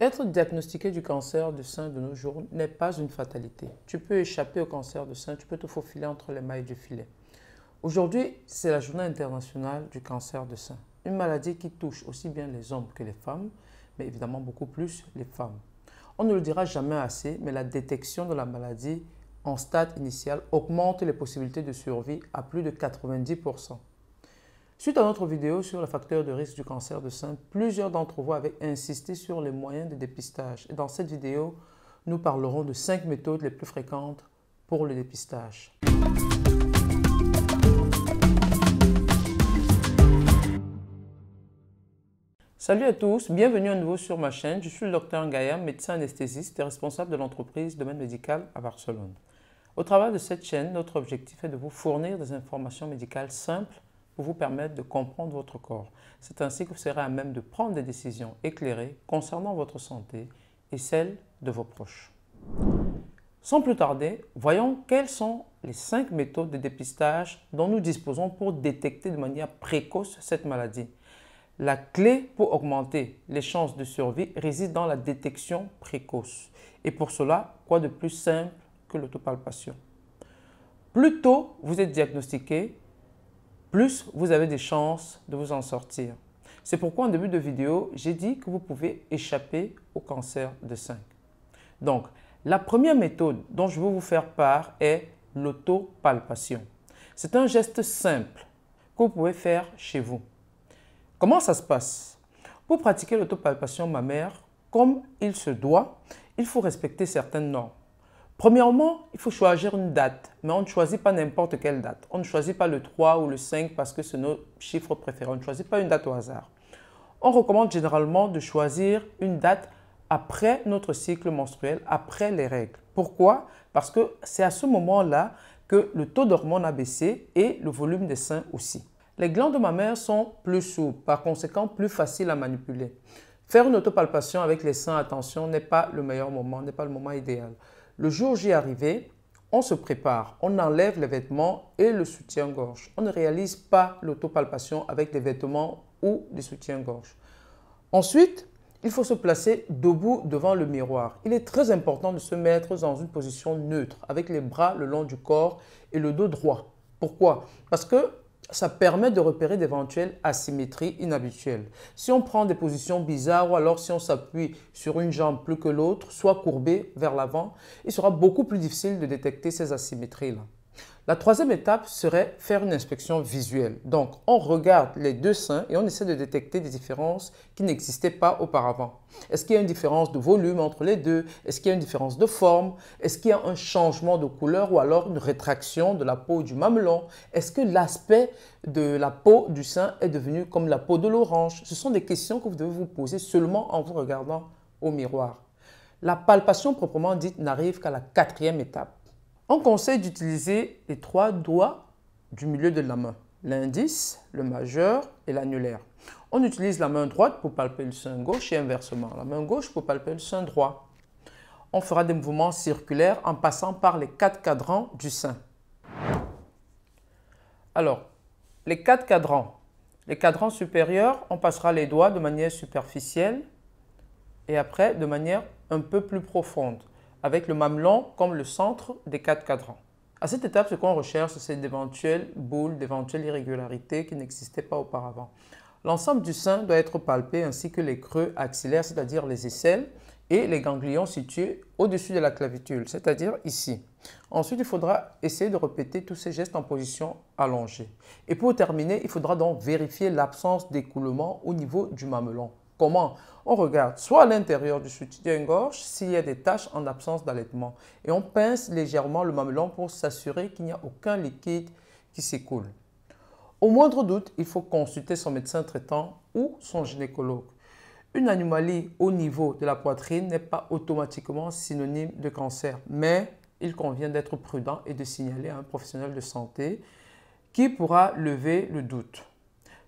Être diagnostiqué du cancer du sein de nos jours n'est pas une fatalité. Tu peux échapper au cancer du sein, tu peux te faufiler entre les mailles du filet. Aujourd'hui, c'est la journée internationale du cancer du sein. Une maladie qui touche aussi bien les hommes que les femmes, mais évidemment beaucoup plus les femmes. On ne le dira jamais assez, mais la détection de la maladie en stade initial augmente les possibilités de survie à plus de 90%. Suite à notre vidéo sur les facteurs de risque du cancer du sein, plusieurs d'entre vous avaient insisté sur les moyens de dépistage. Et dans cette vidéo, nous parlerons de 5 méthodes les plus fréquentes pour le dépistage. Salut à tous, bienvenue à nouveau sur ma chaîne. Je suis le Dr Ngaya, médecin anesthésiste et responsable de l'entreprise Domaine Médical à Barcelone. Au travers de cette chaîne, notre objectif est de vous fournir des informations médicales simples pour vous permettre de comprendre votre corps. C'est ainsi que vous serez à même de prendre des décisions éclairées concernant votre santé et celle de vos proches. Sans plus tarder, voyons quelles sont les 5 méthodes de dépistage dont nous disposons pour détecter de manière précoce cette maladie. La clé pour augmenter les chances de survie réside dans la détection précoce. Et pour cela, quoi de plus simple que l'autopalpation? Plus tôt vous êtes diagnostiqué, plus vous avez des chances de vous en sortir. C'est pourquoi en début de vidéo, j'ai dit que vous pouvez échapper au cancer du sein. Donc, la première méthode dont je veux vous faire part est l'autopalpation. C'est un geste simple que vous pouvez faire chez vous. Comment ça se passe? Pour pratiquer l'autopalpation mammaire, comme il se doit, il faut respecter certaines normes. Premièrement, il faut choisir une date, mais on ne choisit pas n'importe quelle date. On ne choisit pas le 3 ou le 5 parce que c'est nos chiffres préférés. On ne choisit pas une date au hasard. On recommande généralement de choisir une date après notre cycle menstruel, après les règles. Pourquoi? Parce que c'est à ce moment-là que le taux d'hormones a baissé et le volume des seins aussi. Les glandes mammaires sont plus souples, par conséquent plus faciles à manipuler. Faire une autopalpation avec les seins, attention, n'est pas le meilleur moment, n'est pas le moment idéal. Le jour J arrivé, on se prépare, on enlève les vêtements et le soutien-gorge. On ne réalise pas l'autopalpation avec des vêtements ou des soutiens-gorge. Ensuite, il faut se placer debout devant le miroir. Il est très important de se mettre dans une position neutre, avec les bras le long du corps et le dos droit. Pourquoi? Parce que ça permet de repérer d'éventuelles asymétries inhabituelles. Si on prend des positions bizarres ou alors si on s'appuie sur une jambe plus que l'autre, soit courbée vers l'avant, il sera beaucoup plus difficile de détecter ces asymétries-là. La troisième étape serait faire une inspection visuelle. Donc, on regarde les deux seins et on essaie de détecter des différences qui n'existaient pas auparavant. Est-ce qu'il y a une différence de volume entre les deux? Est-ce qu'il y a une différence de forme? Est-ce qu'il y a un changement de couleur ou alors une rétraction de la peau du mamelon? Est-ce que l'aspect de la peau du sein est devenu comme la peau de l'orange? Ce sont des questions que vous devez vous poser seulement en vous regardant au miroir. La palpation proprement dite n'arrive qu'à la 4e étape. On conseille d'utiliser les 3 doigts du milieu de la main, l'indice, le majeur et l'annulaire. On utilise la main droite pour palper le sein gauche et inversement, la main gauche pour palper le sein droit. On fera des mouvements circulaires en passant par les 4 cadrans du sein. Alors, les 4 cadrans. Les cadrans supérieurs, on passera les doigts de manière superficielle et après de manière un peu plus profonde, avec le mamelon comme le centre des 4 cadrans. À cette étape, ce qu'on recherche, c'est d'éventuelles boules, d'éventuelles irrégularités qui n'existaient pas auparavant. L'ensemble du sein doit être palpé ainsi que les creux axillaires, c'est-à-dire les aisselles et les ganglions situés au-dessus de la clavicule, c'est-à-dire ici. Ensuite, il faudra essayer de répéter tous ces gestes en position allongée. Et pour terminer, il faudra donc vérifier l'absence d'écoulement au niveau du mamelon. Comment? On regarde soit à l'intérieur du soutien-gorge s'il y a des taches en absence d'allaitement et on pince légèrement le mamelon pour s'assurer qu'il n'y a aucun liquide qui s'écoule. Au moindre doute, il faut consulter son médecin traitant ou son gynécologue. Une anomalie au niveau de la poitrine n'est pas automatiquement synonyme de cancer, mais il convient d'être prudent et de signaler à un professionnel de santé qui pourra lever le doute.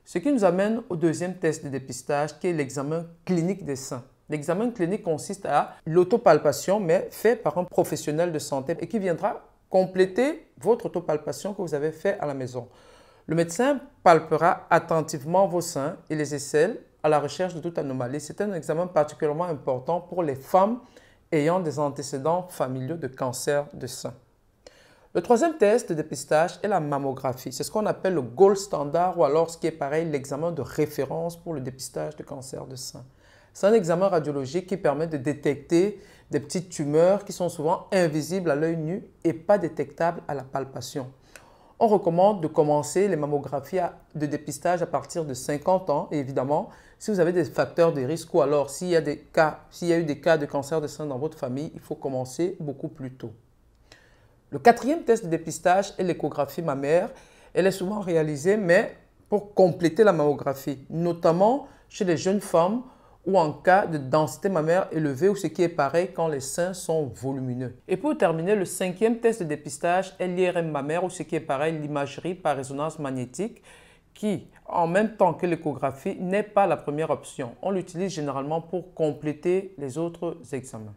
Ce qui nous amène au deuxième test de dépistage qui est l'examen clinique des seins. L'examen clinique consiste à l'autopalpation mais fait par un professionnel de santé et qui viendra compléter votre autopalpation que vous avez fait à la maison. Le médecin palpera attentivement vos seins et les aisselles à la recherche de toute anomalie. C'est un examen particulièrement important pour les femmes ayant des antécédents familiaux de cancer de sein. Le troisième test de dépistage est la mammographie. C'est ce qu'on appelle le gold standard ou alors ce qui est pareil, l'examen de référence pour le dépistage de cancer de sein. C'est un examen radiologique qui permet de détecter des petites tumeurs qui sont souvent invisibles à l'œil nu et pas détectables à la palpation. On recommande de commencer les mammographies de dépistage à partir de 50 ans. Et évidemment, si vous avez des facteurs de risque ou alors s'il y a eu des cas de cancer de sein dans votre famille, il faut commencer beaucoup plus tôt. Le quatrième test de dépistage est l'échographie mammaire. Elle est souvent réalisée, mais pour compléter la mammographie, notamment chez les jeunes femmes ou en cas de densité mammaire élevée ou ce qui est pareil quand les seins sont volumineux. Et pour terminer, le cinquième test de dépistage est l'IRM mammaire ou ce qui est pareil, l'imagerie par résonance magnétique qui, en même temps que l'échographie, n'est pas la première option. On l'utilise généralement pour compléter les autres examens.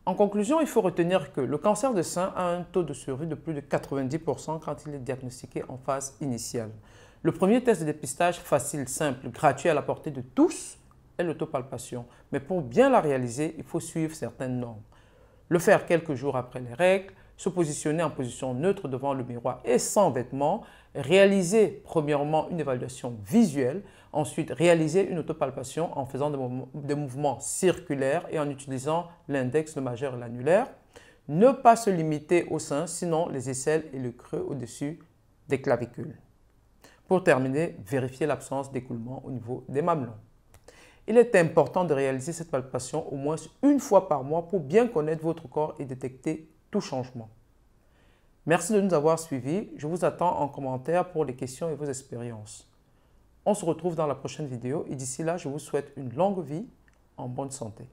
En conclusion, il faut retenir que le cancer de sein a un taux de survie de plus de 90% quand il est diagnostiqué en phase initiale. Le premier test de dépistage facile, simple, gratuit à la portée de tous est l'autopalpation. Mais pour bien la réaliser, il faut suivre certaines normes. Le faire quelques jours après les règles, se positionner en position neutre devant le miroir et sans vêtements, réaliser premièrement une évaluation visuelle, ensuite réaliser une autopalpation en faisant des mouvements circulaires et en utilisant l'index, le majeur et l'annulaire. Ne pas se limiter au sein, sinon les aisselles et le creux au-dessus des clavicules. Pour terminer, vérifier l'absence d'écoulement au niveau des mamelons. Il est important de réaliser cette palpation au moins une fois par mois pour bien connaître votre corps et détecter tout changement. Merci de nous avoir suivis. Je vous attends en commentaire pour les questions et vos expériences. On se retrouve dans la prochaine vidéo et d'ici là, je vous souhaite une longue vie en bonne santé.